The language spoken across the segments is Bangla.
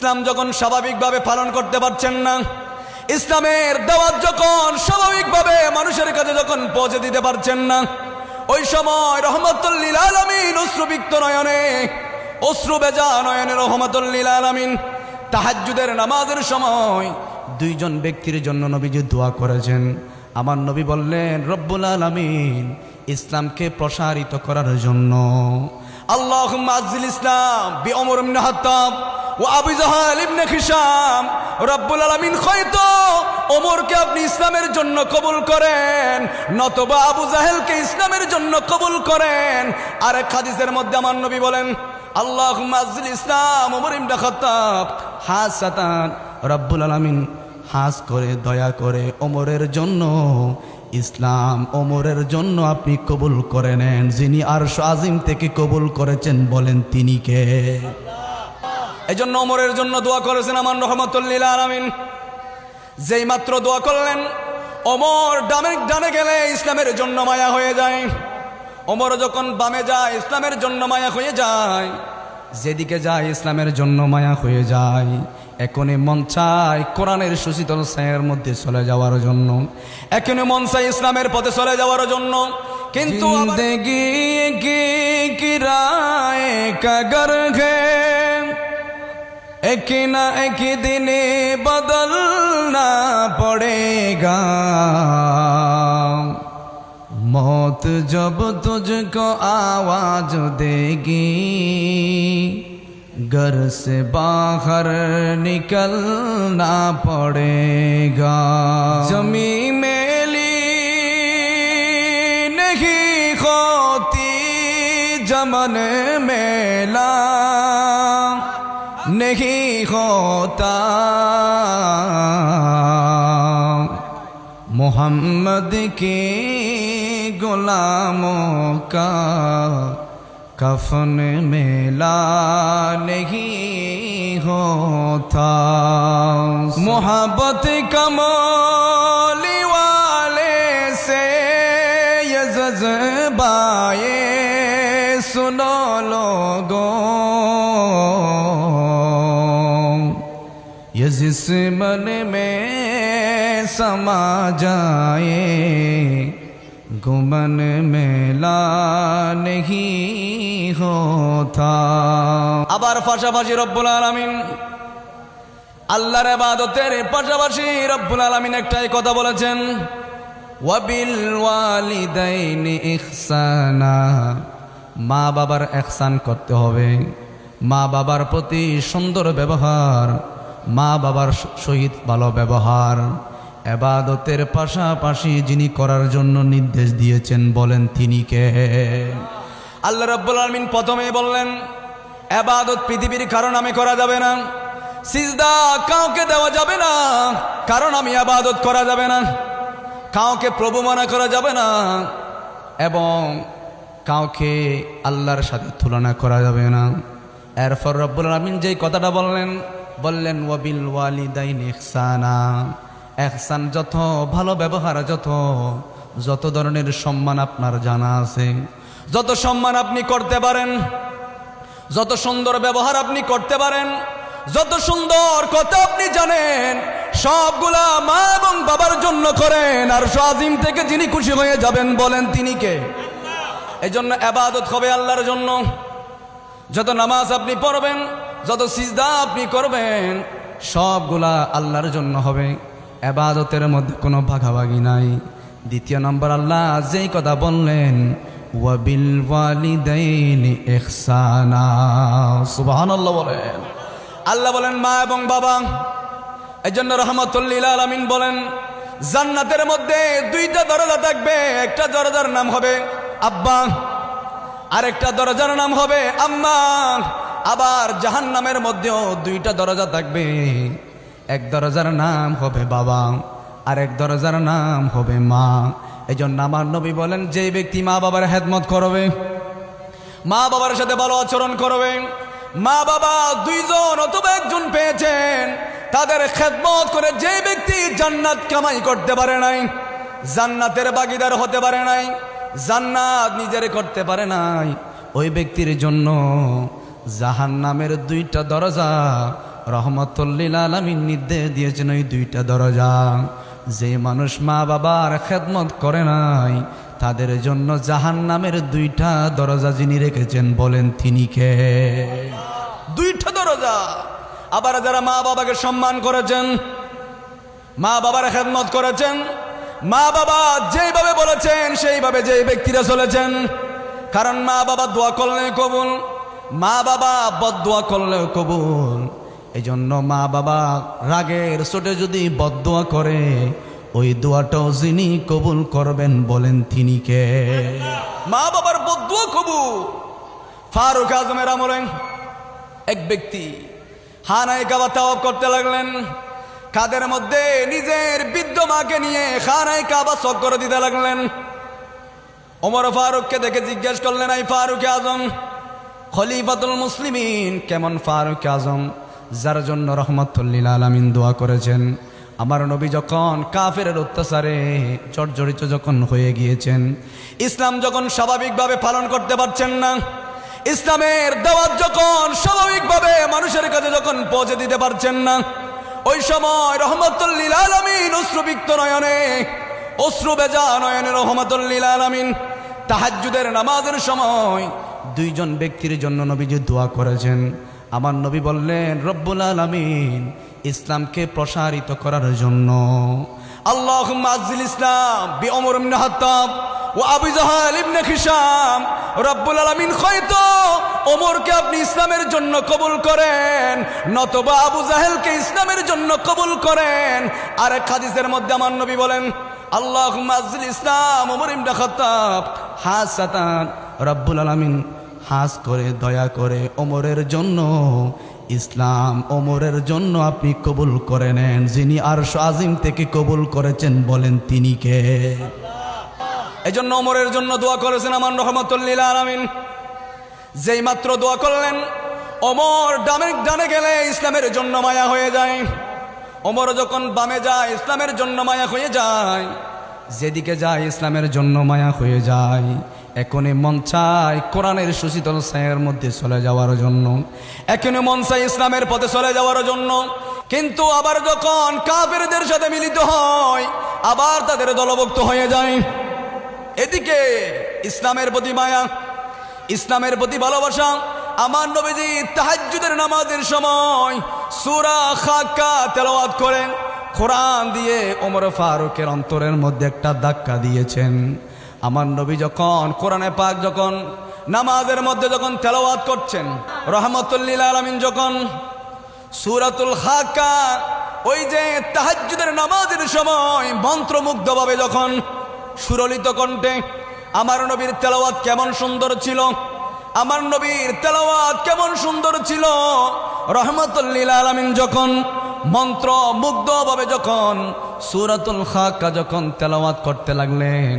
ইসলাম যখন স্বাভাবিকভাবে পালন করতে পারছেন না, ইসলামের দাওয়াত যখন স্বাভাবিকভাবে মানুষের কাছে যখন পৌঁছে দিতে পারছেন না, ওই সময় রহমতুল লিল আলামিন অশ্রুবিক্ত নয়নে, অশ্রু ভেজা নয়নে রহমতুল লিল আলামিন তাহাজ্জুদের নামাজের সময় দুইজন ব্যক্তির জন্য নবীজি দোয়া করেছেন। আমার নবী বললেন, রব্বুল আলামিন ইসলামকে প্রসারিত করার জন্য আল্লাহুম্মা আযজিল ইসলাম বিউমর ইবনে খাত্তাব ও আবু জাহাল ইবনে হিশাম। রব্বুল আলামিন হয়তো ওমরকে আপনি ইসলামের জন্য কবুল করেন, নতবা আবু জাহেলকে ইসলামের জন্য কবুল করেন। আরেক হাদিসের মধ্যে আমার নবী বলেন, আল্লাহুম্মা আযজিল ইসলাম ওমর ইবনে খাত্তাব হাসাতান। রব্বুল আলামিন হাস করে দয়া করে ওমরের জন্য ইসলাম ওমরের জন্য আপনি কবুল করে নেন। যিনি আরশ আজিম থেকে কবুল করেছেন, বলেন তিনি কে? এই জন্য ওমরের জন্য দোয়া করেছেন আমার রহমতুল লিল আলামিন। যেই মাত্র দোয়া করলেন, ওমর ডানে গেলে ইসলামের জন্য মায়া হয়ে যায়, ওমর যখন বামে যায় ইসলামের জন্য মায়া হয়ে যায়, যেদিকে যায় ইসলামের জন্য মায়া হয়ে যায়। এখনই মন চায় কোরআনের সুশীতল ছায়ার মধ্যে চলে যাওয়ার জন্য, এখনই মন চায় ইসলামের পথে চলে যাওয়ার জন্য। কিন্তু জিন্দেগি কি কিরায়ে কাগর হে, एक ना एक दिन बदलना पड़ेगा। मौत जब तुझको आवाज देगी, घर से बाहर निकलना पड़ेगा। जमी मेली नहीं होती, जमन मेला नहीं होता। मोहम्मद के गुलामों का कफन मेला नहीं होता। मोहब्बत कमली वाले से ये जज्बाए सुनो लोगों, ये जिस मन में समा जाए गुमन मेला नहीं होता। আবার পাশাপাশি রব্বুল আলামিন আল্লাহর ইবাদতের পাশাপাশি রব্বুল আলামিন একটাই কথা বলেছেন, ওয়াবিল ওয়ালিদাইনি ইহসানা। মা বাবার ইহসান করতে হবে, মা বাবার প্রতি সুন্দর ব্যবহার, মা বাবার সহিত ভালো ব্যবহার ইবাদতের পাশাপাশি যিনি করার জন্য নির্দেশ দিয়েছেন, বলেন তিনি কে? আল্লাহ রাব্বুল আলামিন প্রথমেই বললেন, ইবাদত পৃথিবীর কারো নামে করা যাবে না, সিজদা কাউকে দেওয়া যাবে না, কারণ আমি ইবাদত করা যাবে না, কাউকে প্রভু মনে করা যাবে না, এবং কাউকে আল্লাহর সাথে তুলনা করা যাবে না। এরপর রব্বুল আলামিন যেই কথাটা বললেন ওয়াবিল ওয়ালিদাইনি ইহসানা। ইহসান যত ভালো ব্যবহার, যত ধরনের সম্মান আপনার জানা আছে, যত সম্মান আপনি করতে পারেন, যত সুন্দর ব্যবহার আপনি করতে পারেন, যত সুন্দর কথা আপনি জানেন, সবগুলা মা এবং বাবার জন্য করেন। আর আজিম থেকে যিনি খুশি হয়ে যাবেন, বলেন তিনি কে? এই জন্য ইবাদত হবে আল্লাহর জন্য। যত নামাজ আপনি পড়বেন, যত সিজদা আপনি করবেন, সবগুলা আল্লাহর জন্য হবে। ইবাদতের মধ্যে কোনো ভাগাভাগি নাই। দ্বিতীয় নম্বর, আল্লাহ যেই কথা বললেন, ওয়াবিল ওয়ালিদাইনি ইহসানা। সুবহানাল্লাহ বলেন। আল্লাহ বলেন মা এবং বাবা। এই জন্য রহমতুল লিল আলামিন বলেন, জান্নাতের মধ্যে দুইটা দরজা থাকবে, একটা দরজার নাম হবে আব্বা, আরেকটা দরজার নাম হবে আম্মা। আবার জাহান্নামের মধ্যেও দুইটা দরজা থাকবে, এক দরজার নাম হবে বাবা, আর এক দরজার নাম হবে মা। এই জন্য আমার নবী বলেন, যে ব্যক্তি মা বাবার খেদমত করবে, মা বাবার সাথে ভালো আচরণ করবে, মা বাবা দুইজন অথবা একজন পেয়েছেন, তাদের খেদমত করে যে ব্যক্তি জান্নাত কামাই করতে পারে নাই, জান্নাতের ভাগীদার হতে পারে নাই, জান্নাত নিজের করতে পারে নাই, ওই ব্যক্তির জন্য জাহান্নামের দুইটা দরজা রহমাতুল লিল আলামিন নির্দেশ দিয়েছেন ওই দুইটা দরজা, যে মানুষ মা বাবার খেদমত করে নাই তাদের জন্য জাহান্নামের দুইটা দরজা যিনি রেখেছেন, বলেন তিনি কে? দুইটা দরজা। আবার যারা মা বাবাকে সম্মান করেছেন, মা বাবার খেদমত করেছেন, মা বাবা যেইভাবে বলেছেন সেইভাবে যেই ব্যক্তিরা চলেছেন, কারণ মা বাবা দোয়া করলে কবুল, মা বাবা বদদোয়া করলেও কবুল। এই জন্য মা বাবা রাগের চোটে যদি বদদোয়া করে, ওই দোয়াটাও যিনি কবুল করবেন, বলেন তিনি কে? মা বাবার বদদোয়া কবুল। ফারুক আজমের আমলে এক ব্যক্তি খানায়ে কাবা তাওয়াফ করতে লাগলেন, কাদের মধ্যে নিজের বৃদ্ধ মাকে নিয়ে খানায়ে কাবা চক্কর দিতে লাগলেন। ওমর ফারুককে দেখে জিজ্ঞেস করলেন, আই ফারুক আজম, খলিফাতুল মুসলিমিন কেমন ফারুক আজম, যার জন্য রহমাতুল লিল আলামিন দোয়া করেছেন। আমার নবী যখন কাফেরের অত্যাচারে জর্জরিত যখন হয়ে গিয়েছেন, ইসলাম যখন স্বাভাবিকভাবে পালন করতে পারছেন না, ইসলামের দাওয়াত যখন স্বাভাবিকভাবে মানুষের কাছে যখন পৌঁছে দিতে পারছেন না, ওই সময় রহমাতুল লিল আলামিন অশ্রুবিক্ত নয়নে, অশ্রু ভেজা নয়নে রহমাতুল লিল আলামিন তাহাজ্জুদের নামাজের সময় দুইজন ব্যক্তির জন্য নবীজি দোয়া করেছেন। আমার নবী বললেন, রব্বুল আলামিন ইসলামকে প্রসারিত করার জন্য আল্লাহুম্মা আযজিল ইসলাম বিউমর ইবনে খাত্তাব ও আবু জাহাল ইবনে হিশাম, রব্বুল আলামিন হয়তো ওমরকে আপনি ইসলামের জন্য কবুল করেন, নতবা আবু জাহেলকে ইসলামের জন্য কবুল করেন। আরেক হাদিসের মধ্যে আমার নবী বলেন, আল্লাহুম্মা আযজিল ইসলাম ওমর ইবনে খাত্তাব হাসাতান, রব্বুল আলামিন হাস করে দয়া করে ওমরের জন্য ইসলাম ওমরের জন্য আপনি কবুল করে নেন, যিনি আরশ আজিম থেকে কবুল করেছেন, বলেন তিনি কে? এই জন্য ওমরের জন্য দোয়া করেছেন আমার রহমাতুল লিল আলামিন। যেই মাত্র দোয়া করলেন, ওমর ডানে গেলে ইসলামের জন্য মায়া হয়ে যায়, ওমর যখন বামে যায় ইসলামের জন্য মায়া হয়ে যায়, যেদিকে যায় ইসলামের জন্য মায়া হয়ে যায়। এখনই মন চায় কোরআনের সুশীতল ছায়ার মধ্যে চলে যাওয়ার জন্য, এখনই মন চায় ইসলামের পথে চলে যাওয়ার জন্য। কিন্তু আবার যখন কাফেরদের সাথে মিলিত হয়, আবার তাদের দলভুক্ত হয়ে যায়। এদিকে ইসলামের প্রতি মায়া, ইসলামের প্রতি ভালোবাসা। আমার নবীজি তাহাজ্জুদের নামাজের সময় সূরা খাক্কা তেলাওয়াত করেন, কোরআন দিয়ে ওমর ফারুকের অন্তরের মধ্যে একটা ধাক্কা দিয়েছেন। আমার নবী যখন কোরআনে পাক যখন নামাজের মধ্যে যখন তেলাওয়াত করছেন, রহমাতুল লিল আলামিন যখন সূরাতুল খাক্কা ওই যে তাহাজ্জুদের নামাজের সময় মন্ত্রমুগ্ধভাবে যখন সুরলিত কণ্ঠে, আমার নবীর তেলাওয়াত কেমন সুন্দর ছিল, আমার নবীর তেলাওয়াত কেমন সুন্দর ছিল। রহমাতুল লিল আলামিন যখন মন্ত্র মুগ্ধভাবে যখন সূরাতুল খাক্কা যখন তেলাওয়াত করতে লাগলেন,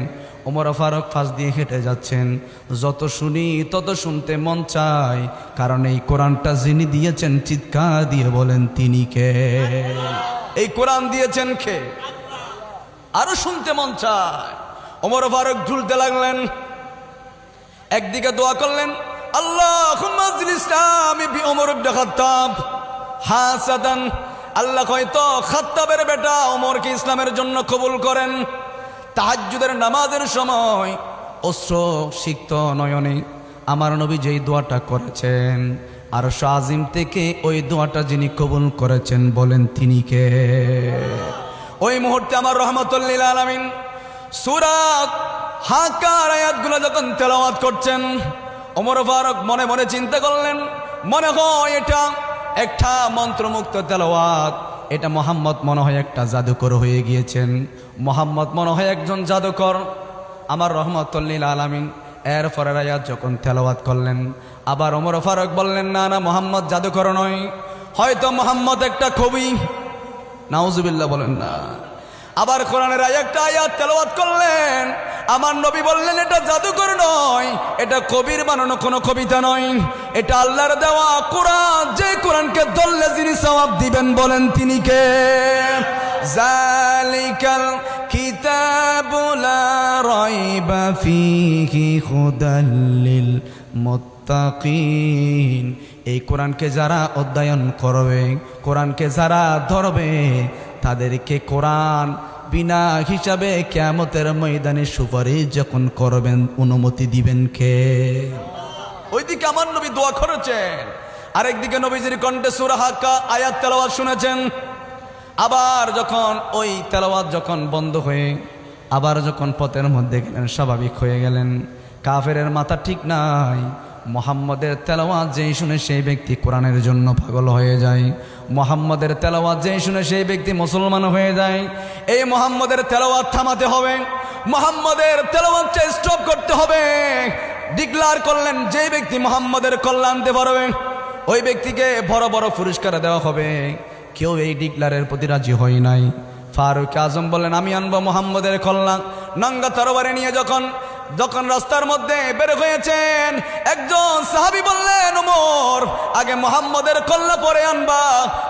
ওমর ফারুক পাশ দিয়ে হেঁটে যাচ্ছেন। যত শুনি তত শুনতে মন চায়, কারণ এই কোরআনটা যিনি দিয়েছেন, চিৎকার দিয়ে বলেন তিনি কে? এই কোরআন দিয়েছেন কে? আরো শুনতে মন চায়। ওমর ফারুক ঝুলতে লাগলেন, একদিকে দোয়া করলেন, আল্লাহুম্মা আযজিল ইসলাম বিউমর ইবনে খাত্তাব হাসাদান, আল্লাহ হয়তো খাত্তাবের বেটা ওমরকে ইসলামের জন্য কবুল করেন। তাহাজ্জুদের নামাজের সময় অশ্র সিক্ত নয়নে আমার নবী যেই দোয়াটা করেছেন, আরশ আজিম থেকে ওই দোয়াটা যিনি কবুল করেছেন, বলেন তিনি কে? ওই মুহূর্তে আমার রহমাতুল লিল আলামিন সূরা হাক্কার আয়াতগুলো যখন তেলাওয়াত করছেন, ওমর ফারুক মনে মনে চিন্তা করলেন, মনে হয় এটা একটা মন্ত্রমুক্ত তেলাওয়াত, এটা মোহাম্মদ মনে হয় একটা জাদুকর হয়ে গিয়েছেন, মোহাম্মদ মনে হয় একজন জাদুকর। আমার রহমাতুল লিল আলামিন এর পরের আয়াত যখন তেলাওয়াত করলেন, আবার ওমর ফারুক বললেন, না না, মোহাম্মদ জাদুকর নয়, হয়তো মোহাম্মদ একটা কবি। নাউজুবিল্লাহ বলেন না। আবার কোরআনের একটা আয়াত তেলাওয়াত করলেন, আমার নবী বললেন, এটা জাদুকর নয়, এটা কবির বানানো কোনো কবিতা নয়, এটা আল্লাহর দেওয়া কোরআন, যে কোরআনকে ধরলে যিনি সওয়াব দিবেন, বলেন তিনি কে? জালিকাল কিতাবু লা রাইবা ফীহি হুদাল লিল মুত্তাকিন, এই কোরআনকে যারা অধ্যয়ন করবে, কোরআনকে যারা ধরবে, তাদেরকে কোরআন বিনা হিসাবে কিয়ামতের ময়দানে সুপারিশ যখন করবেন, অনুমতি দিবেন কে? ওইদিকে আমার নবী দোয়া করেছেন, আরেকদিকে নবীজির কণ্ঠে সূরা হাক্কা আয়াত তেলাওয়াত শুনেছেন। আবার যখন ওই তেলাওয়াত যখন বন্ধ হয়ে আবার যখন পথের মধ্যে গেলেন, স্বাভাবিক হয়ে গেলেন, কাফেরের মাথা ঠিক নাই। মুহাম্মদের তেলাওয়াত যেই শুনে সেই ব্যক্তি কোরআনের জন্য পাগল হয়ে যায়, মুহাম্মদের তেলাওয়াত যেই শুনে সেই ব্যক্তি মুসলমান হয়ে যায়। এই মুহাম্মদের তেলাওয়াত থামাতে হবে, মুহাম্মদের তেলাওয়াতটা স্টপ করতে হবে। ডিক্লার করলেন, যেই ব্যক্তি মুহাম্মদের কল্যাণ আনতে পারবে ওই ব্যক্তিকে বড় বড় পুরস্কার দেওয়া হবে। কেউ এই ডিক্লারের প্রতি রাজি হয় নাই। ফারুক আজম বললেন, আমি আনবো মুহাম্মদের কল্যাণ। নঙ্গা তরবারি নিয়ে যখন রাস্তার মধ্যে বের হয়েছেন, একজন সাহাবী বললেন, ওমর, আগে মুহাম্মদের কল্যাণ পরে আনবা।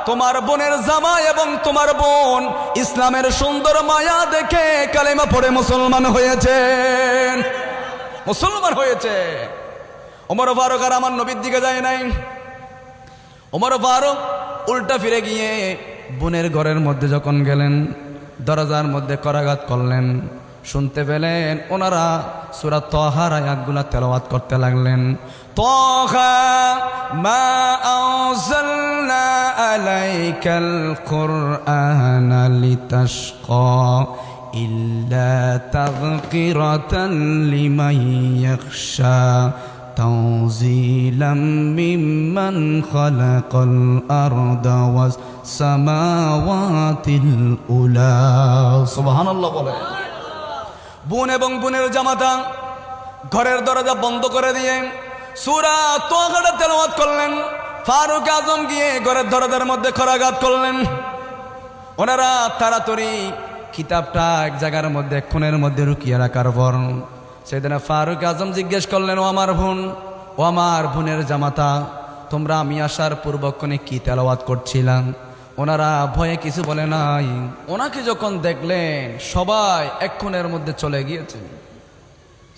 তোমার বোনের জামাই এবং তোমার বোন ইসলামের সুন্দর মায়া দেখে কালেমা পড়ে মুসলমান হয়েছেন, মুসলমান হয়েছে। ওমর ফারুক আর আমার নবীর দিকে যায় নাই। ওমর ফারুক উল্টা ফিরে গিয়ে বোনের ঘরের মধ্যে যখন গেলেন, দরজার মধ্যে করাঘাত করলেন। শুনতে পেলেন ওনারা সূরা তাহার আয়াতগুলা তেলাওয়াত করতে লাগলেন। তাহা মা আনজালনা আলাইকাল কুরআনা লিতাশকা ইল্লা তাযকিরাতান লিমান ইয়াখশা তানজিলাম মিম্মান খালাকাল আরদা ওয়াস সামাওয়াতিল উলা। সুবহানাল্লাহ বলে। বোন এবং বোনের জামাতা ঘরের দরজা বন্ধ করে দিয়ে সূরা তাহা তেলাওয়াত করলেন। ফারুক আজম গিয়ে ঘরের দরজার মধ্যে করাঘাত করলেন। ওনারা তাড়াতাড়ি কিতাবটা এক জায়গার মধ্যে কোণের মধ্যে লুকিয়ে রাখার পর সেদিন ফারুক আজম জিজ্ঞেস করলেন, ও আমার বোন, ও আমার বোনের জামাতা, তোমরা আমি আসার পূর্বক্ষণে কি তেলাওয়াত করছিলাম? ওনারা ভয়ে কিছু বলে নাই। ওনাকে যখন দেখলেন সবাই এক কোণের মধ্যে চলে গিয়েছে।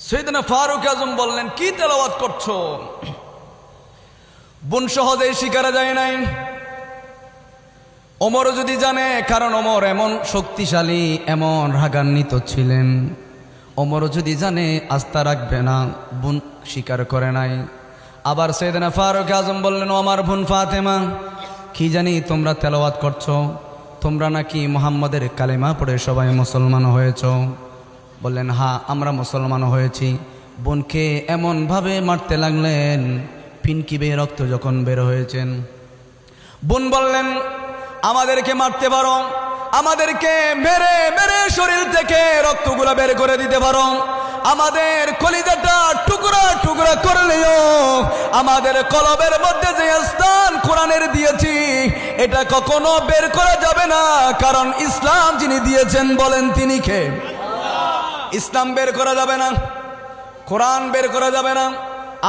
সেদিন ফারুক আজম বললেন, কি তেলাওয়াত করছো? বোন সহজেই শিকারে যায় নাই। ওমর যদি জানে, কারণ ওমর এমন শক্তিশালী, এমন রাগান্বিত ছিলেন, ওমর যদি জানে আস্থা রাখবে না, বোন স্বীকার করে নাই। আবার সেদিন ফারুক আজম বললেন, ও আমার বোন ফাতেমা, কি জানি তোমরা তেলাওয়াত করছো, তোমরা নাকি মুহাম্মদের কালেমা পড়ে সবাই মুসলমান হয়েছ? বললেন, হ্যাঁ, আমরা মুসলমান হয়েছি। বোনকে এমনভাবে মারতে লাগলেন, পিনকি বেয়ে রক্ত যখন বের হয়েছেন। বোন বললেন, আমাদেরকে মারতে পারো, আমাদেরকে মেরে মেরে শরীর থেকে রক্তগুলো বের করে দিতে পারো, আমাদের কলিজাটা টুকরা টুকরা করলেও আমাদের কলবের মধ্যে যে স্থান কোরআনের দিয়েছি এটা কখনো বের করা যাবে না, কারণ ইসলাম যিনি দিয়েছেন বলেন তিনি কে? ইসলাম বের করা যাবে না, কোরআন বের করা যাবে না,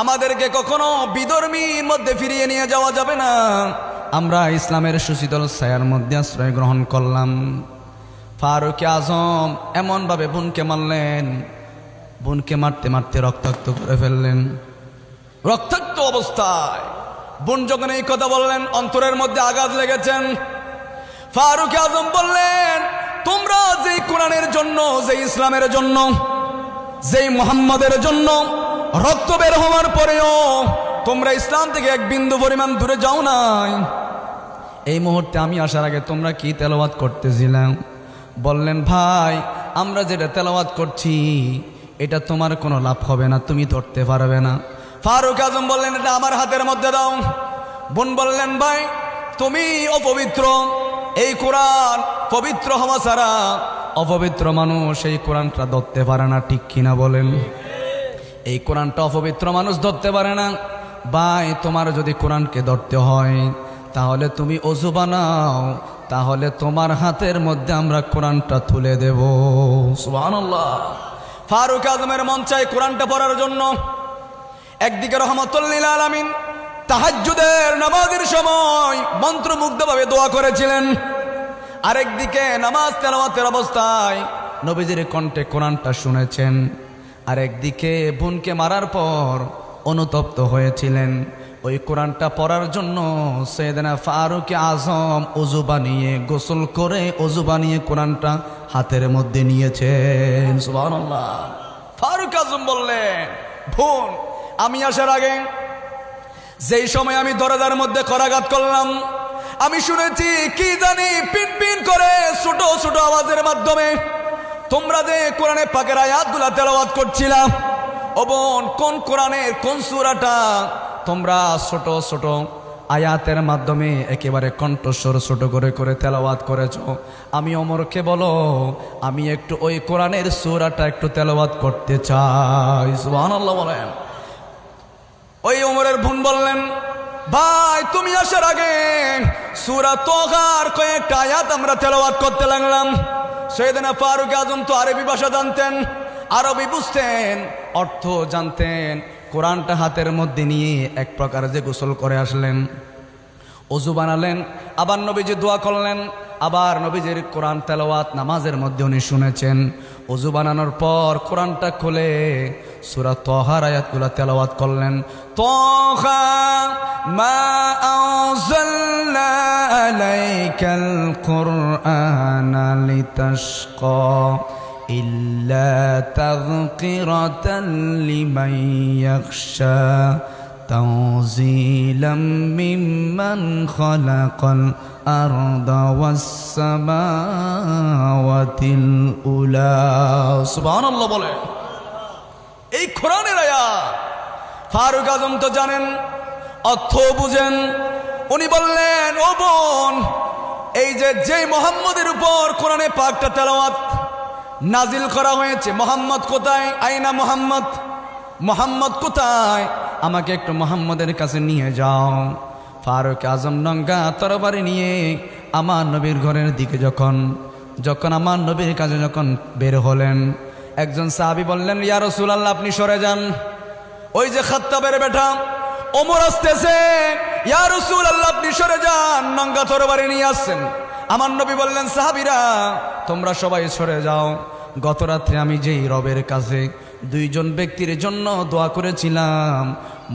আমাদেরকে কখনো বিধর্মীর মধ্যে ফিরিয়ে নিয়ে যাওয়া যাবে না। আমরা ইসলামের সুশীতল ছায়ার মধ্যে আশ্রয় গ্রহণ করলাম। ফারুক আজম এমনভাবে বোনকে মারলেন, বোনকে মারতে মারতে রক্তাক্ত করে ফেললেন। রক্তাক্ত অবস্থায় বোন যখন এই কথা বললেন, অন্তরের মধ্যে আঘাত লেগেছেন। ফারুক আজম বললেন, তোমরা যেই কোরআনের জন্য, যেই ইসলামের জন্য, যেই মুহাম্মদের জন্য রক্ত বের হওয়ার পরেও তোমরা ইসলাম থেকে এক বিন্দু পরিমাণ দূরে যাও নাই, এই মুহূর্তে আমি আসার আগে তোমরা কি তেলাওয়াত করতেছিলাম? বললেন, ভাই, আমরা যেটা তেলাওয়াত করছি এটা তোমার কোনো লাভ হবে না, তুমি ধরতে পারবে না। ফারুক আজম বললেন, এটা আমার হাতের মধ্যে দাও। বোন বললেন, ভাই, তুমি অপবিত্র, এই কোরআন পবিত্র হওয়া ছাড়া অপবিত্র মানুষ এই কোরআনটা ধরতে পারে না, ঠিক কিনা বলেন? এই কোরআনটা অপবিত্র মানুষ ধরতে পারে না। ভাই, তোমার যদি কোরআনকে ধরতে হয় তাহলে তুমি ওযু বানাও, তাহলে তোমার হাতের মধ্যে আমরা কোরআনটা তুলে দেব। সুবহানাল্লাহ। ফারুক আজমের মন চায় কোরআনটা পড়ার জন্য। একদিকে রহমাতুল লিল আলামিন তাহাজ্জুদের নামাজের সময় মন্ত্রমুগ্ধভাবে দোয়া করেছিলেন, আরেকদিকে নামাজ তেলাওয়াতের অবস্থায় নবীজির কণ্ঠে কোরআনটা শুনেছেন, আরেকদিকে বোনকে মারার পর অনুতপ্ত হয়েছিলেন। ওই কোরআনটা পড়ার জন্য সৈয়দনা ফারুক আজম ওযু বানিয়ে গোসল করে ওযু বানিয়ে কোরআনটা হাতের মধ্যে নিয়েছেন। সুবহানাল্লাহ। ফারুক আজম বললেন, বোন, আমি আসার আগে যেই সময় আমি দরজার মধ্যে করাঘাত করলাম, আমি শুনেছি কি জানি পিন পিন করে ছোট ছোট আওয়াজের মাধ্যমে তোমরা যে কোরআনে পাকের আয়াতগুলা তেলাওয়াত করছিলা, ও বোন, কোন কোরআনের কোন সূরাটা তোমরা ছোট ছোট আয়াতের মাধ্যমে একেবারে কণ্ঠস্বর ছোট করে করে তেলাওয়াত করেছ? আমি ওমরকে বলো, আমি একটু ওই কোরআনের সূরাটা একটু তেলাওয়াত করতে চাই। সুবহানাল্লাহ বলেন। ওই ওমরের বোন বললেন, ভাই, তুমি আসার আগে সূরা তাহার কয়েকটা আয়াত আমরা তেলাওয়াত করতে লাগলাম। সৈয়দনা ফারুক আজম তো আরবি ভাষা জানতেন, আরবি বুঝতেন, অর্থ জানতেন। কোরআনটা হাতের মধ্যে নিয়ে এক প্রকার যে গোসল করে আসলেন, ওযু বানালেন, আবার নবীজি দোয়া করলেন, আবার নবীজির কোরআন তেলাওয়াত নামাজের মধ্যে উনি শুনেছেন। ওযু বানানোর পর কোরআনটা খুলে সূরা তাহার আয়াতগুলো তেলাওয়াত করলেন। তাহা মা আনজালনা আলাইকাল কুরআনা লিতাশকা ইল্লা তাযকিরাতান লিমান ইয়াখশা তানজিলাম মিম্মান খালাকাল আরদা ওয়াস সামাওয়াতিল উলা। সুবহানাল্লাহ বলে। এই কোরআনের আয়াত ফারুক আজম তো জানেন, অর্থ বুঝেন। উনি বললেন, ও বোন, এই যে মুহাম্মদের উপর কোরআনে পাকটা তেলাওয়াত নাজিল করা হয়েছে, মুহাম্মদ কোথায়? আইনা মুহাম্মদ, মুহাম্মদ কোথায়? আমাকে একটু মুহাম্মদের কাছে নিয়ে যাও। ফারুক আজম নঙ্গা তরবারি নিয়ে আমার নবীর ঘরের দিকে যখন আমার নবীর কাছে যখন বের হলেন, একজন সাহাবী বললেন, ইয়া রাসূলুল্লাহ, আপনি সরে যান। ওই যে খাত্তাবের বেটা ওমর আসতেছে, ইয়া রাসূলুল্লাহ, আপনি সরে যান, নঙ্গা তরবারি নিয়ে আসছেন। আমার নবী বললেন, সাহাবীরা, তোমরা সবাই সরে যাও। গত রাত্রে আমি যেই রবের কাছে দুইজন ব্যক্তির জন্য দোয়া করেছিলাম,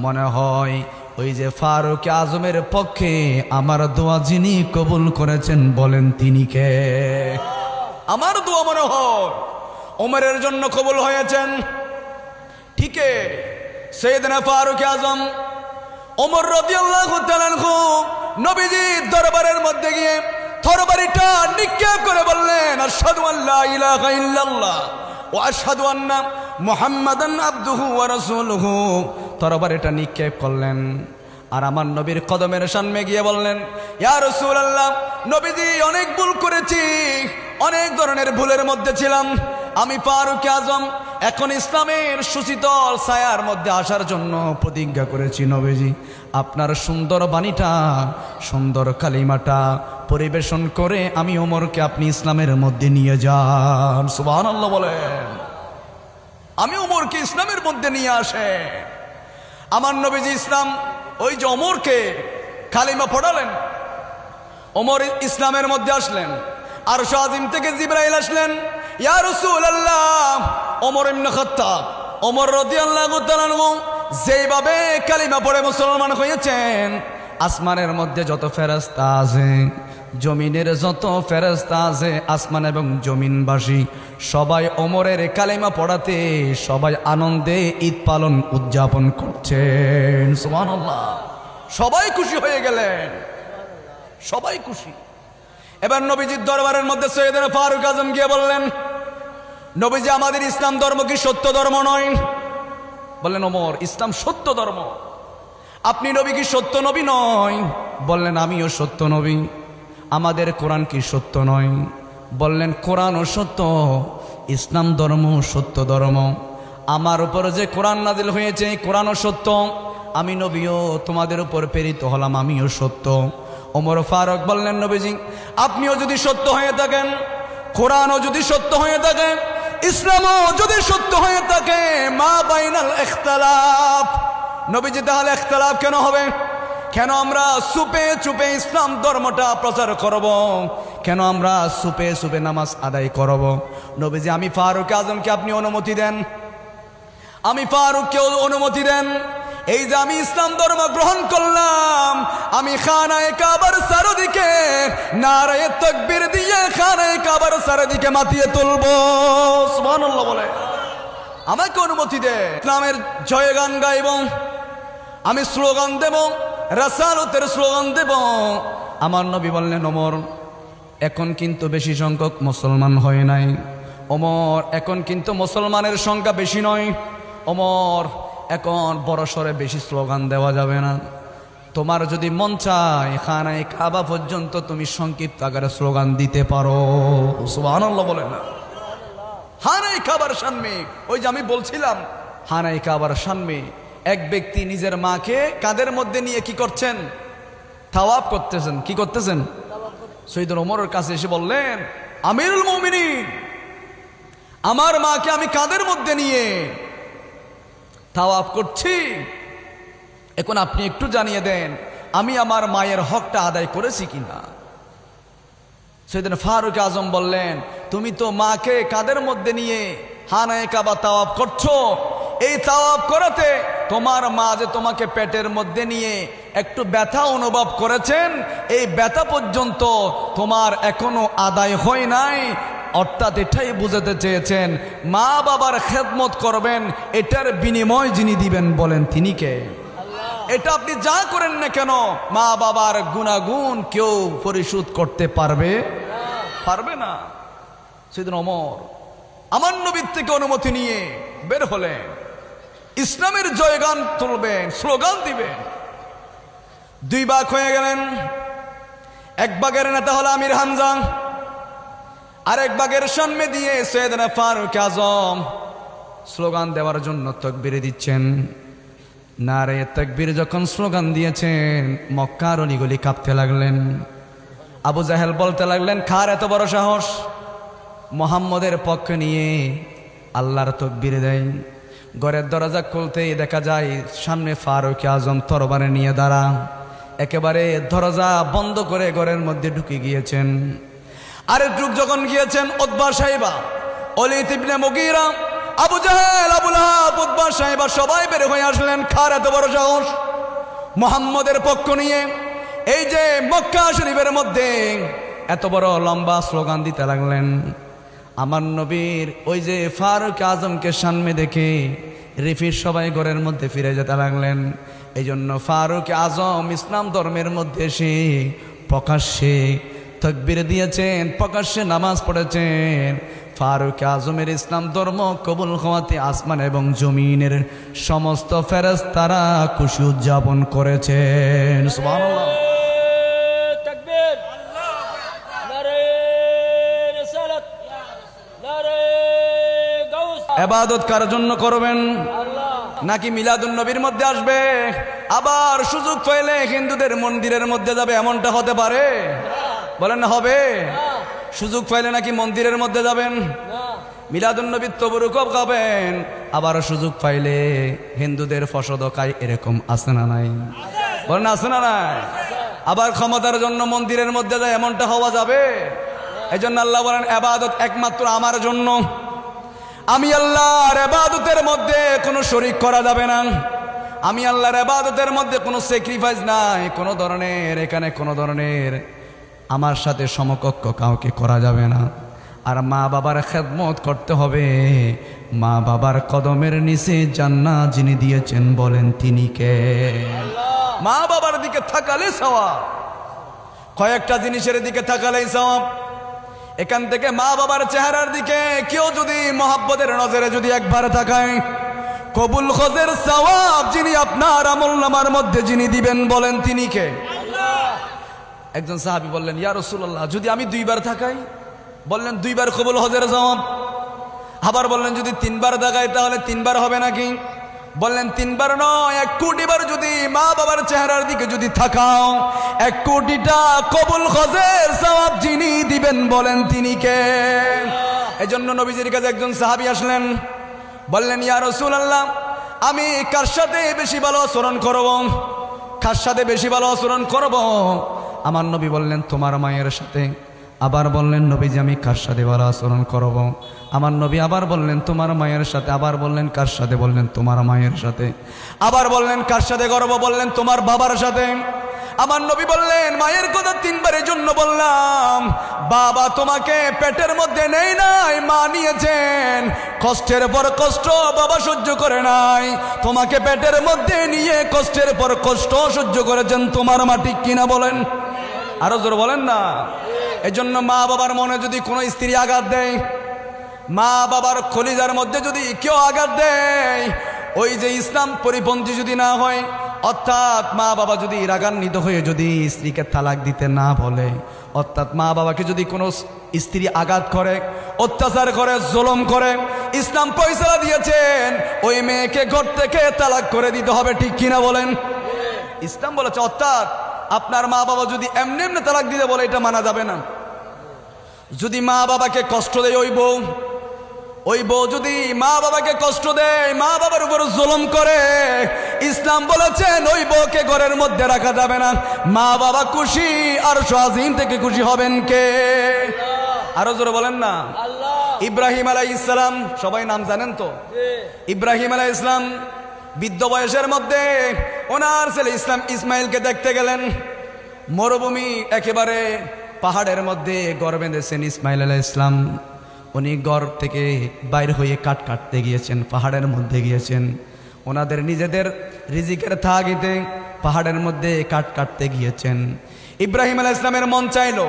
মনে হয় ওই যে ফারুক আজমের পক্ষে আমার দোয়া যিনি কবুল করেছেন, বলেন তিনি কে? আমার দোয়া মনে হয় ওমরের জন্য কবুল হয়েছেন। ঠিক সৈয়দনা ফারুক আজম ওমর রাদিয়াল্লাহু তাআলা আনহু নবীজির দরবারের মধ্যে গিয়ে তরবারিটা নিক্ষেপ করে বললেন, আশহাদু আল্লা ইলাহা ইল্লাল্লাহ ওয়া আশহাদু আন্না মুহাম্মাদান আবদুহু ওয়া রাসূলুহু। তরবারিটা নিক্ষেপ করলেন আর আমার নবীর কদমের সামনে গিয়ে বললেন, ইয়া রাসূলুল্লাহ, নবীজি, অনেক ভুল করেছি, অনেক ধরনের ভুলের মধ্যে ছিলাম। আমি ফারুক আজম এখন ইসলামের সুশীতল ছায়ার মধ্যে আসার জন্য প্রতিজ্ঞা করেছি। নবীজি, আপনার সুন্দর বাণীটা, সুন্দর কালিমাটা পরিবেশন করে আমি ওমরকে আপনি ইসলামের মধ্যে নিয়ে যান। সুবহানাল্লাহ বলেন। আমি ওমরকে ইসলামের মধ্যে নিয়ে আসে। আমার নবীজি ইসলাম, ওই যে ওমরকে কালিমা পড়ালেন, ওমর ইসলামের মধ্যে আসলেন। আরশ আজিম থেকে জিবরাইল আসলেন, ইয়া রাসূলুল্লাহ, ওমর ইবনে খাত্তাব, ওমর রাদিয়াল্লাহু তাআলা আনহু যেভাবে কালিমা পড়ে মুসলমান হয়েছেন, আসমানের মধ্যে যত ফেরেশতা আছে, জমিনের যত ফেরেশতা আছে, আসমান এবং জমিনবাসী সবাই ওমরের কালিমা পড়াতে সবাই আনন্দে ঈদ পালন উদযাপন করছেন। সুবহানাল্লাহ। সবাই খুশি হয়ে গেলেন, সবাই খুশি। এবার নবীজির দরবারের মধ্যে সৈয়দনা ফারুক আজম গিয়ে বললেন, নবীজি, আমাদের ইসলাম ধর্ম কি সত্য ধর্ম নয়? বললেন, ওমর, ইসলাম সত্য ধর্ম। আপনি নবী কি সত্য নবী নয়? বললেন, আমিও সত্য নবী। আমাদের কোরআন কি সত্য নয়? বললেন, কোরআনও সত্য, ইসলাম ধর্ম সত্য ধর্ম। আমার উপর যে কোরআন নাজিল হয়েছে, কোরআনও সত্য। আমি নবীও তোমাদের উপর প্রেরিত হলাম, আমিও সত্য। ওমর ফারুক বললেন, নবীজি, আপনিও যদি সত্য হয়ে থাকেন, কোরআনও যদি সত্য হয়ে থাকে, ইসলামও যদি সত্য হয়ে থাকে, মা বাইনাল ইখতিলাফ। নবীজি, তাহলে ইখতিলাফ কেন হবে? কেন আমরা চুপে চুপে ইসলাম ধর্মটা প্রচার করব? কেন আমরা চুপে চুপে নামাজ আদায় করব? নবীজি, আমি ফারুক আজমকে আপনি অনুমতি দেন, আমি ফারুককে অনুমতি দেন, এই যে আমি ইসলাম ধর্ম গ্রহণ করলাম, আমি খানায়ে কাবার চারদিকে নারায়ে তাকবীর দিয়ে খানায়ে কাবার চারদিকে মাতিয়ে তুলবো। সুবহানাল্লাহ বলে আমাকে অনুমতি দে, ইসলামের জয়গান গাইব, আমি স্লোগান দেব, রাসালতের স্লোগান দেব। আমার নবী বললেন, ওমর এখন কিন্তু বেশি সংখ্যক মুসলমান হয় নাই, ওমর এখন কিন্তু মুসলমানের সংখ্যা বেশি নয়, ওমর এখন বড় সরে বেশি স্লোগান দেওয়া যাবে না। তোমার যদি মন চায় খানায়ে কাবা পর্যন্ত তুমি সংক্ষিপ্ত আকারে স্লোগান দিতে পারো। সুবহানাল্লাহ বলে না। খানায়ে কাবার সামনে, ওই যে আমি বলছিলাম খানায়ে কাবার সামনে এক ব্যক্তি নিজের মাকে কাঁধের মধ্যে নিয়ে কি করছেন? তাওয়াফ করতেছেন। কি করতেছেন? সৈয়দনা ওমরের কাছে এসে বললেন, আমিরুল মুমিনিন, আমার মাকে আমি কাঁধের মধ্যে নিয়ে তাওয়াফ করছি, এখন আপনি একটু জানিয়ে দেন আমি আমার মায়ের হকটা আদায় করেছি কিনা। সৈয়দনা ফারুক আজম বললেন, তুমি তো মাকে কাঁধের মধ্যে নিয়ে খানায়ে কাবা তাওয়াফ করছো, এই তাওয়াফ করাতে তোমার মা যে তোমাকে পেটের মধ্যে নিয়ে একটু ব্যথা অনুভব করেছেন, এই ব্যথা পর্যন্ত তোমার এখনো আদায় হয় নাই। অর্থাৎ এটাই বুঝাতে চেয়েছেন মা বাবার খেদমত করবেন, এটার বিনিময় যিনি দিবেন বলেন তিনি কে? এটা আপনি যা করেন না কেন মা বাবার গুনাগুন কেউ পরিশোধ করতে পারবে না। সৈয়দনা ওমর আমার নবীর থেকে অনুমতি নিয়ে বের হলেন, ইসলামের জয়গান তুলবেন, স্লোগান দিবেন। দুই ভাগ হয়ে গেলেন, এক ভাগের নেতা হলো আমির হামজা, আরেক ভাগের সামনে দিয়ে সৈয়দনা ফারুক আজম স্লোগান দেওয়ার জন্য তাকবীর দিচ্ছেন। নারে তাকবীর যখন স্লোগান দিয়েছেন, মক্কার অলিগলি কাঁপতে লাগলেন। আবু জাহেল বলতে লাগলেন, কার এত বড় সাহস মুহাম্মদের পক্ষ নিয়ে আল্লাহর তাকবীর দেয়। ঘরের দরজা খুলতেই দেখা যায় সামনে ফারুক আজম তরবারে নিয়ে দাঁড়া, একেবারে দরজা বন্ধ করে ঘরের মধ্যে ঢুকে গিয়েছেন। আরেক যুগ যখন গিয়েছেন উতবা সাইবা, ওয়ালিদ ইবনে মুগীরা, আবু জাহেল, আবু লাহাব, উতবা সাইবা সবাই বের হয়ে আসলেন। কার এত বড় সাহস মুহাম্মদের পক্ষ নিয়ে এই যে মক্কা শরীফের মধ্যে এত বড় লম্বা স্লোগান দিতে লাগলেন। আমার নবীর ওই যে ফারুক আজমকে সামনে দেখে রিফির সবাই ঘরের মধ্যে ফিরে যেতে লাগলেন। এই জন্য ফারুক আজম ইসলাম ধর্মের মধ্যে এসে প্রকাশ্যে তাকবীর দিয়েছেন, প্রকাশ্যে নামাজ পড়েছেন। ফারুক আজমের ইসলাম ধর্ম কবুল হওয়াতে আসমান এবং জমিনের সমস্ত ফেরেশতারা খুশি উদযাপন করেছেন। সুবহানাল্লাহ। ইবাদত কার জন্য করবেন? নাকি মিলাদুন নবীর মধ্যে আসবে, আবার সুযোগ পেলে হিন্দুদের মন্দিরের মধ্যে যাবে, এমনটা হতে পারে? বলেন না হবে? সুযোগ পাইলে নাকি মন্দিরের মধ্যে যাবেন, মিলাদুন নবীর তবরুকও খাবেন, আবার সুযোগ পাইলে হিন্দুদের ফসদ খায়, এরকম আছে না নাই? বলেন আছে না নাই? আবার ক্ষমতার জন্য মন্দিরের মধ্যে যায়, এমনটা হওয়া যাবে? এই জন্য আল্লাহ বলেন ইবাদত একমাত্র আমার জন্য, আমি আল্লাহর ইবাদতের মধ্যে কোনো শরীক করা যাবে না। আমি আল্লাহর ইবাদতের মধ্যে কোনো স্যাক্রিফাইস নাই, কোনো ধরনের এখানে কোনো ধরনের আমার সাথে সমকক্ষ কাউকে করা যাবে না। আর মা বাবার খেদমত করতে হবে। মা বাবার কদমের নিচে জান্নাত যিনি দিয়েছেন বলেন তিনি কে? মা বাবার দিকে তাকালে সওয়াব, কয়েকটা জিনিসের দিকে তাকালেই সওয়াব। এখান থেকে মা বাবার চেহারার দিকে কেউ যদি মহব্বতের নজরে যদি একবার তাকায়, কবুল খজের সওয়াব যিনি আপনার আমলনামার মধ্যে যিনি দিবেন বলেন তিনি কে? একজন সাহাবী বললেন, ইয়া রাসূলুল্লাহ যদি আমি দুইবার তাকাই? বললেন দুইবার কবুল হজের সওয়াব। আবার বললেন যদি তিনবার তাকাই তাহলে তিনবার হবে নাকি? বললেন তিনবার নয়, 1 কোটি বার যদি মা বাবার চেহারার দিকে যদি তাকাও, 1 কোটিটা কবুল হজের সওয়াব যিনি দিবেন বলেন তিনি কে? এজন্য নবীজির কাছে একজন সাহাবী আসলেন, বললেন ইয়া রাসূলুল্লাহ আমি কার সাথে বেশি ভালো আচরণ করব, কার সাথে বেশি ভালো আচরণ করব? আমার নবী বললেন তোমার মায়ের সাথে। আবার বললেন নবীজি আমি কার সাথে ভালো আচরণ করব? আমার নবী আবার বললেন তোমার মায়ের সাথে। আবার বললেন কার সাথে? বললেন তোমার মায়ের সাথে। আবার বললেন কার সাথে করব? বললেন তোমার বাবার সাথে। আমার নবী বললেন মায়ের কথা তিনবারের জন্য বললাম, বাবা তোমাকে পেটের মধ্যে নেই নাই, মা নিয়েছেন। কষ্টের পর কষ্ট বাবা সহ্য করে নাই, তোমাকে পেটের মধ্যে নিয়ে কষ্টের পর কষ্ট সহ্য করেছেন তোমার মা, ঠিক কিনা বলেন? আরো জোর বলেন না। এজন্য মা বাবার মনে যদি কোনো স্ত্রী আঘাত দেয়, মা বাবার কলিজার মধ্যে যদি কেউ আঘাত দেয়, ওই যে ইসলাম পরিপন্থী যদি না হয়, অর্থাৎ মা বাবা যদি রাগান্বিত হয়ে যদি স্ত্রীকে তালাক দিতে না বলে, অর্থাৎ মা বাবাকে যদি কোনো স্ত্রী আঘাত করে, অত্যাচার করে, জুলুম করে, ইসলাম ফয়সালা দিয়েছেন ওই মেয়েকে ঘর থেকে তালাক করে দিতে হবে, ঠিক কিনা বলেন? ইসলাম বলেছে। অর্থাৎ আপনার মা বাবা যদি এমনি এমনি তালাক দিতে বলে, এটা মানা যাবে না। যদি মা বাবাকে কষ্ট দেয় ওই বউ যদি মা বাবাকে কষ্ট দেয়, মা বাবার উপর জুলুম করে, ইসলাম বলেছেন ওই বউকে ঘরের মধ্যে রাখা যাবে না। মা বাবা খুশি, আর আজিম থেকে খুশি হবেন কে? আরো জোরে বলেন না। ইব্রাহিম আলাইহিস সালাম, সবাই নাম জানেন তো? ইব্রাহিম আলাইহিস সালাম বৃদ্ধ বয়সের মধ্যে ওনার ছেলে ইসমাইলকে দেখতে গেলেন। মরুভূমি একেবারে পাহাড়ের মধ্যে ঘর বেঁধেছেন ইসমাইল আলাইহিস সালাম। উনি ঘর থেকে বাইর হয়ে কাঠ কাটতে গিয়েছেন, পাহাড়ের মধ্যে গিয়েছেন। ওনাদের নিজেদের রিজিকের তাগিদে পাহাড়ের মধ্যে কাঠ কাটতে গিয়েছেন। ইব্রাহিম আলাইহিস সালামের মন চাইলো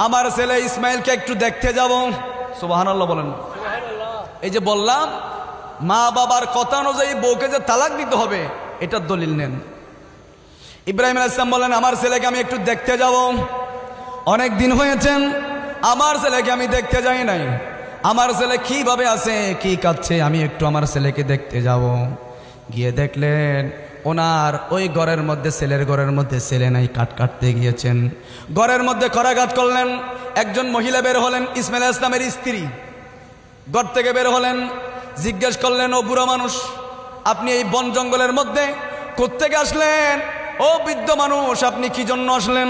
আমার ছেলে ইসমাইলকে একটু দেখতে যাব। সুবহানাল্লাহ বলেন। এই যে বললাম মা বাবার কথা অনুযায়ী বউকে যে তালাক দিতে হবে, এটার দলিল নেন। ইব্রাহিম আলাইহিস সালাম বলেন আমার ছেলেকে আমি একটু দেখতে যাব। অনেক দিন হয়েছেন আমার ছেলেকে আমি দেখতে যাই নাই। আমার ছেলে কিভাবে আছে, কি কাচ্ছে, আমি একটু আমার ছেলেকে দেখতে যাব। গিয়ে দেখলেন ওনার ওই ঘরের মধ্যে, ছেলের ঘরের মধ্যে ছেলে নাই, কাঠ কাটতে গিয়েছেন। ঘরের মধ্যে করাঘাত করলেন। একজন মহিলা বের হলেন, ইসমাইল আলাইহিস সালামের স্ত্রী, ঘর থেকে বের হলেন। জিজ্ঞেস করলেন ও বুড়া মানুষ, আপনি এই বন জঙ্গলের মধ্যে কোত্থেকে আসলেন? ও বৃদ্ধ মানুষ, আপনি কি জন্য আসলেন?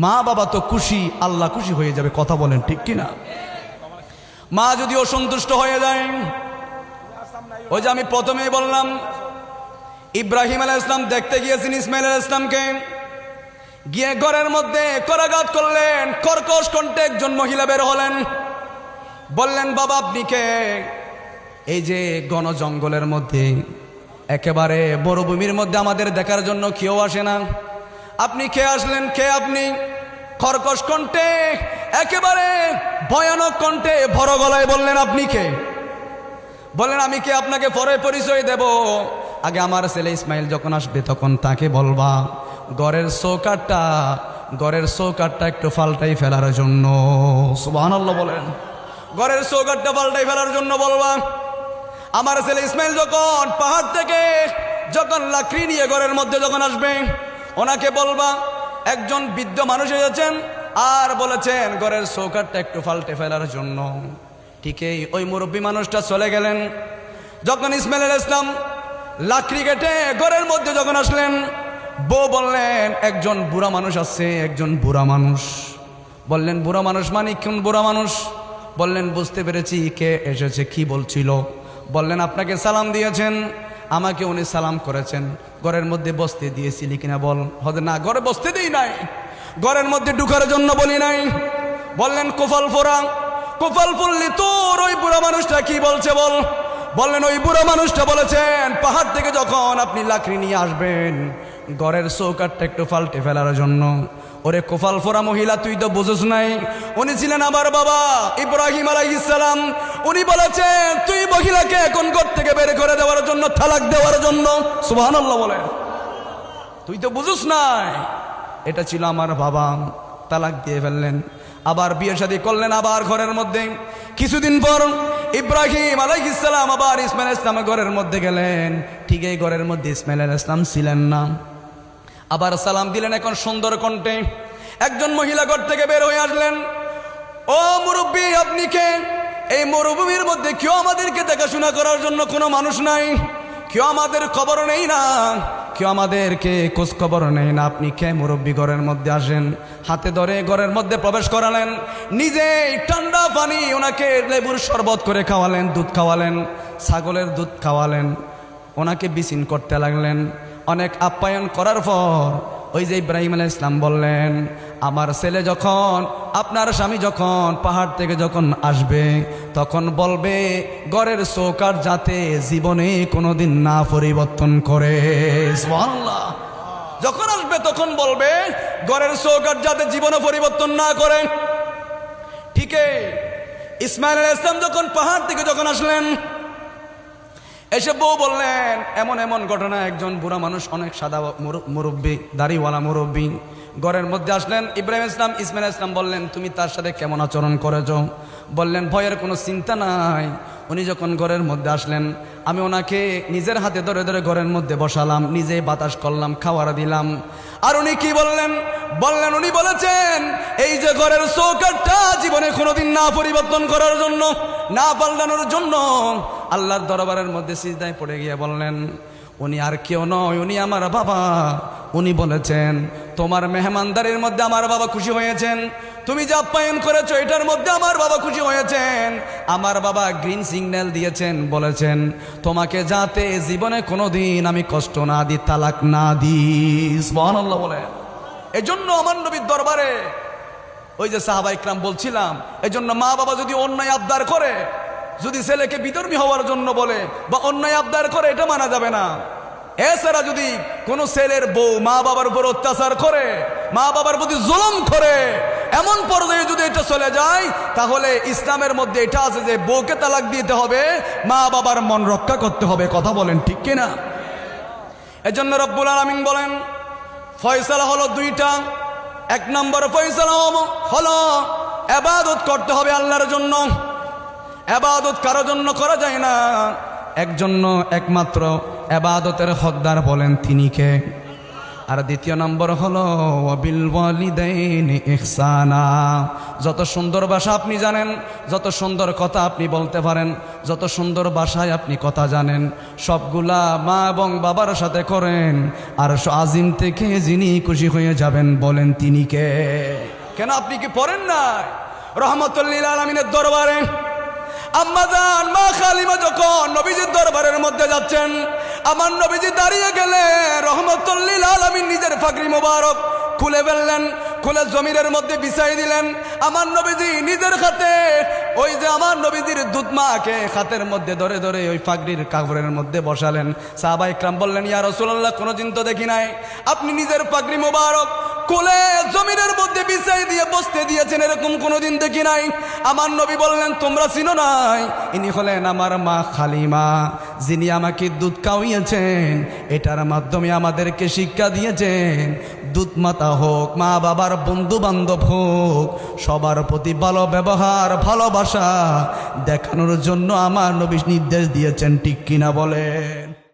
মা বাবা তো খুশি, আল্লাহ খুশি হয়ে যাবে, কথা বলেন ঠিক কিনা? মা যদি অসন্তুষ্ট হয়ে যায়, ওই যে আমি প্রথমেই বললাম ইব্রাহিম আলাইহিস সালাম দেখতে গিয়েছেন ইসমাইল আলাইহিস সালামকে। গিয়ে ঘরের মধ্যে করাঘাত করলেন। কর্কশ কণ্ঠে একজন মহিলা বের হলেন, বললেন বাবা আপনি কে? এই যে ঘন জঙ্গলের মধ্যে একেবারে মরুভূমির মধ্যে আমাদের দেখার জন্য কেউ আসে না, আপনি কে আসলেন? কে আপনি? কর্কশ কণ্ঠে, একেবারে ভয়ানক কণ্ঠে, বড় গলায় বললেন আপনি কে? বললেন আমি কে আপনাকে পরে পরিচয় দেব, আগে আমার ছেলে ইসমাইল যখন আসবে তখন তাকে বলবা ঘরের চৌকাঠটা একটু পাল্টাই ফেলার জন্য। সুবহানাল্লাহ বলেন। ঘরের চৌকাঠটা পাল্টাই ফেলার জন্য বলবা। আমার ছেলে ইসমাইল যখন পাহাড় থেকে যখন লাকড়ি নিয়ে ঘরের মধ্যে যখন আসবে, ওনাকে বলবা একজন বৃদ্ধ মানুষ এসেছেন আর বলেছেন ঘরের চৌকাঠটা একটু পাল্টে ফেলার জন্য। ঠিকই ওই মুরব্বী মানুষটা চলে গেলেন। যখন ইসমাইল আলাইহিস সালাম লাকড়ি কেটে ঘরের মধ্যে যখন আসলেন, বউ বললেন একজন বুড়া মানুষ আছে, একজন বুড়া মানুষ। বললেন বুড়া মানুষ মানে কোন বুড়া মানুষ? বললেন বুঝতে পেরেছি, কে এসেছে, কি বলছিল? বললেন আপনাকে সালাম দিয়েছেন, আমাকে উনি সালাম করেছেন, ঘরের মধ্যে বসতে দিয়েছিলি কিনা বল। হয়তো না, ঘরে বসতে দিই নাই, ঘরের মধ্যে ঢুকার জন্য বলি নাই। বললেন কোফাল ফোরা, কোফাল ফুললি তোর ওই বুড়া মানুষটা কি বলছে বল। বললেন ওই বুড়া মানুষটা বলেছেন পাহাড় থেকে যখন আপনি লাকড়ি নিয়ে আসবেন ঘরের চৌকাঠটা একটু পাল্টে ফেলার জন্য। ওরে কোফাল ফোরা মহিলা, তুই তো বুঝোস নাই, উনি ছিলেন আমার বাবা ইব্রাহিম আলাইহিস সালাম। উনি বলেছেন তুই মহিলাকে এখন ঘর থেকে বের করে দেওয়ার জন্য, তালাক দেওয়ার জন্য। সুবহানাল্লাহ বলেন। তুই তো বুঝোস নাই, এটা ছিল আমার বাবা, তালাক দিয়ে ফেললেন। আবার বিয়ে শাদী করলেন, আবার ঘরের মধ্যে। কিছুদিন পর ইব্রাহিম আলাইহিস সালাম আবার ইসমাইল আলাইহিস সালামের ঘরের মধ্যে গেলেন। ঠিক এই ঘরের মধ্যে ইসমাইল আলাইহিস সালাম ছিলেন না। আবার সালাম দিলেন এখন সুন্দর কণ্ঠে। একজন মহিলা ঘর থেকে বের হয়ে আসলেন, ও মুরব্বী আপনি কে? এই মরুভূমির মধ্যে কেউ আমাদেরকে দেখাশোনা করার জন্য কোনো মানুষ নাই, কেউ আমাদের খবর নেই না, কেউ আমাদেরকে খোঁজখবর নেই না, আপনি কে মুরব্বী ঘরের মধ্যে আসেন। হাতে ধরে ঘরের মধ্যে প্রবেশ করালেন, নিজেই ঠান্ডা পানি ওনাকে লেবুর শরবত করে খাওয়ালেন, দুধ খাওয়ালেন, ছাগলের দুধ খাওয়ালেন, ওনাকে বিছিন করতে লাগলেন। অনেক আপ্যায়ন করার পর ওই যে ইব্রাহিম আলাইহিস সালাম বললেন, আমার ছেলে যখন, আপনার স্বামী যখন পাহাড় থেকে যখন আসবে তখন বলবে ঘরের চৌকাঠ যাতে জীবনে কোনোদিন না পরিবর্তন করে। সুবহানাল্লাহ। যখন আসবে তখন বলবে ঘরের চৌকাঠ যাতে জীবনে পরিবর্তন না করে। ঠিক ইসমাইল আলাইহিস সালাম যখন পাহাড় থেকে যখন আসলেন, এসে বউ বললেন, এমন এমন ঘটনা, একজন বুড়া মানুষ, অনেক সাদা মুরব্বী, দাড়িওয়ালা মুরব্বী ঘরের মধ্যে আসলেন। ইব্রাহিম ইসলাম ইসমাইল ইসলাম বললেন, তুমি তার সাথে কেমন আচরণ করেছ? বললেন, ভয়ের কোনো চিন্তা নাই। উনি যখন ঘরের মধ্যে আসলেন, আমি ওনাকে নিজের হাতে ধরে ধরে ঘরের মধ্যে বসালাম, নিজেই বাতাস করলাম, খাওয়ার দিলাম। আর উনি কি বললেন? বললেন, উনি বলেছেন এই যে ঘরের চৌকাঠটা জীবনে কোনোদিন না পরিবর্তন করার জন্য, না পাল্টানোর জন্য আল্লাহর দরবারের মধ্যে সিজদায় পড়ে গিয়ে বললেন, উনি আর কেউ নয়, উনি আমার বাবা। উনি বলেছেন তোমার মেহমানদারির মধ্যে আমার বাবা খুশি হয়েছেন, তুমি যা আপ্যায়ন করেছো এটার মধ্যে আমার বাবা খুশি হয়েছেন। আমার বাবা গ্রিন সিগন্যাল দিয়েছেন, বলেছেন তোমাকে যাতে জীবনে কোনোদিন আমি কষ্ট না দিই, তালাক না দিই। সুবহানাল্লাহ বলেন। এজন্য আমার নবীর দরবারে ওই যে সাহাবা ইকরাম বলছিলাম, এজন্য মা বাবা যদি অন্যায় আবদার করে, যদি ছেলেকে বিধর্মী হওয়ার জন্য বলে বা অন্যায় আবদার করে, এটা মানা যাবে না। এছাড়া যদি কোনো ছেলের বউ মা বাবার উপর অত্যাচার করে, মা বাবার প্রতি জুলুম করে, এমন পর্যায়ে যদি এটা চলে যায়, তাহলে ইসলামের মধ্যে এটা আছে যে বউকে তালাক দিতে হবে, মা বাবার মন রক্ষা করতে হবে। কথা বলেন ঠিক কিনা? এজন্য রব্বুল আলামিন বলেন, ফয়সালা হলো দুইটা। এক নম্বর ফয়সালা হলো ইবাদত করতে হবে আল্লাহর জন্য। ইবাদত কারো জন্য করা যায় না, একমাত্র ইবাদতের হকদার বলেন তিনি কে? আর দ্বিতীয় নম্বর হলো ওয়াবিল ওয়ালিদাইনি ইহসানা। যত সুন্দর ভাষা আপনি জানেন, যত সুন্দর কথা আপনি বলতে পারেন, যত সুন্দর ভাষায় আপনি কথা জানেন, সবগুলা মা এবং বাবার সাথে করেন। আর আজিম থেকে যিনি খুশি হয়ে যাবেন বলেন তিনি কে? কেন আপনি কি পড়েন না রহমতুল লিল আলামিনের দরবারে আম্মাজান মা খালিমা যখন নবীজির দরবারের মধ্যে যাচ্ছেন, আমার নবীজি দাঁড়িয়ে গেলে রহমতুল লিল আলামিন নিজের পাগড়ি মোবারক খুলে ফেললেন, খুলে জমিনের মধ্যে বিছাই দিলেন। আমার নবীজি নিজের হাতে ওই যে আমার নবীজির দুধ মাকে হাতের মধ্যে ধরে ধরে ওই পাগড়ির কাপড়ের মধ্যে বসালেন। সাহাবা ইকরাম বললেন, ইয়া রাসূলুল্লাহ, কোনোদিন তো দেখি নাই আপনি নিজের পাগড়ি মোবারক কোলে জমিনের মধ্যে বিছাই দিয়ে বসতে দিয়েছেন, এরকম কোনোদিন দেখি নাই। আমার নবী বললেন, তোমরা চিনো নাই, ইনি হলেন আমার মা খালিমা, যিনি আমাকে দুধ খাওয়িয়েছেন। এটার মাধ্যমে আমাদেরকে শিক্ষা দিয়েছেন, দুধ মাতা হোক, মা বাবার বন্ধু বান্ধব হোক, সবার প্রতি ভালো ব্যবহার, ভালোবাসা দেখানোর জন্য আমার নবী নির্দেশ দিয়েছেন। ঠিক কিনা বলেন?